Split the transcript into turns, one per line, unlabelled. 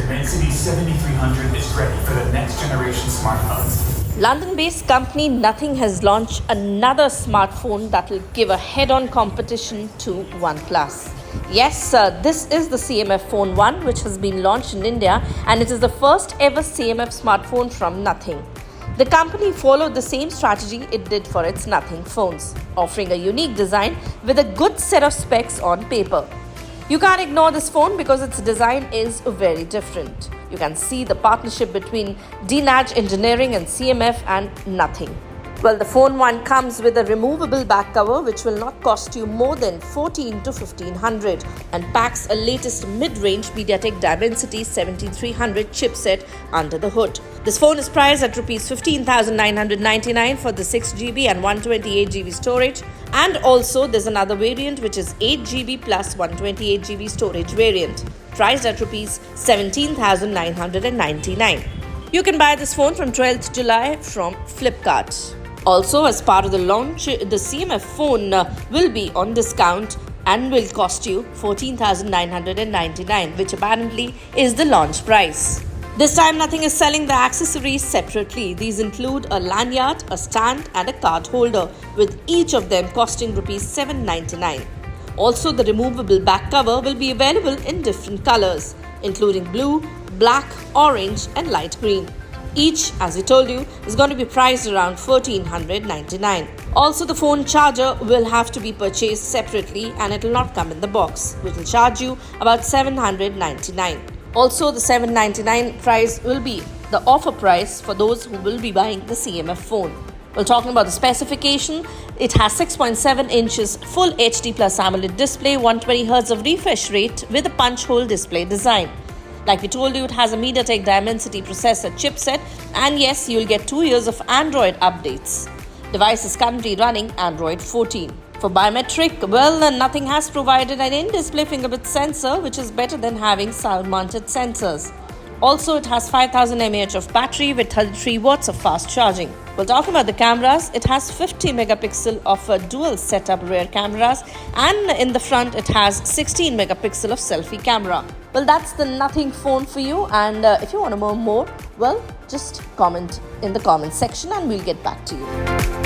Dimensity 7300 is ready for the next generation smartphones.
London-based company Nothing has launched another smartphone that will give a head-on competition to OnePlus. Yes, this is the CMF Phone 1, which has been launched in India, and it is the first ever CMF smartphone from Nothing. The company followed the same strategy it did for its Nothing phones, offering a unique design with a good set of specs on paper. You can't ignore this phone because its design is very different. You can see the partnership between D-Nage Engineering and CMF and Nothing. Well, the Phone 1 comes with a removable back cover which will not cost you more than 14 to 1500 and packs a latest mid-range MediaTek Dimensity 7300 chipset under the hood. This phone is priced at Rs 15,999 for the 6GB and 128GB storage, and also there's another variant which is 8GB plus 128GB storage variant, priced at Rs 17,999. You can buy this phone from 12th July from Flipkart. Also, as part of the launch, the CMF phone will be on discount and will cost you 14,999, which apparently is the launch price. This time, Nothing is selling the accessories separately. These include a lanyard, a stand and a card holder, with each of them costing Rs 799. Also, the removable back cover will be available in different colors, including blue, black, orange and light green. Each, as I told you, is going to be priced around 1499. Also, the phone charger will have to be purchased separately and it will not come in the box, which will charge you about 799. Also, the 799 price will be the offer price for those who will be buying the CMF phone. Well, talking about the specification, it has 6.7 inches full HD plus AMOLED display, 120Hz of refresh rate with a punch hole display design. Like we told you, it has a MediaTek Dimensity processor chipset, and yes, you'll get 2 years of Android updates. Device is currently running Android 14. For biometric, well, Nothing has provided an in-display fingerprint sensor, which is better than having side-mounted sensors. Also, it has 5000 mAh of battery with 33 watts of fast charging. Well, talking about the cameras, it has 50 megapixel of dual setup rear cameras, and in the front it has 16 megapixel of selfie camera. Well, that's the Nothing phone for you, and if you want to know more, well, just comment in the comment section and we'll get back to you.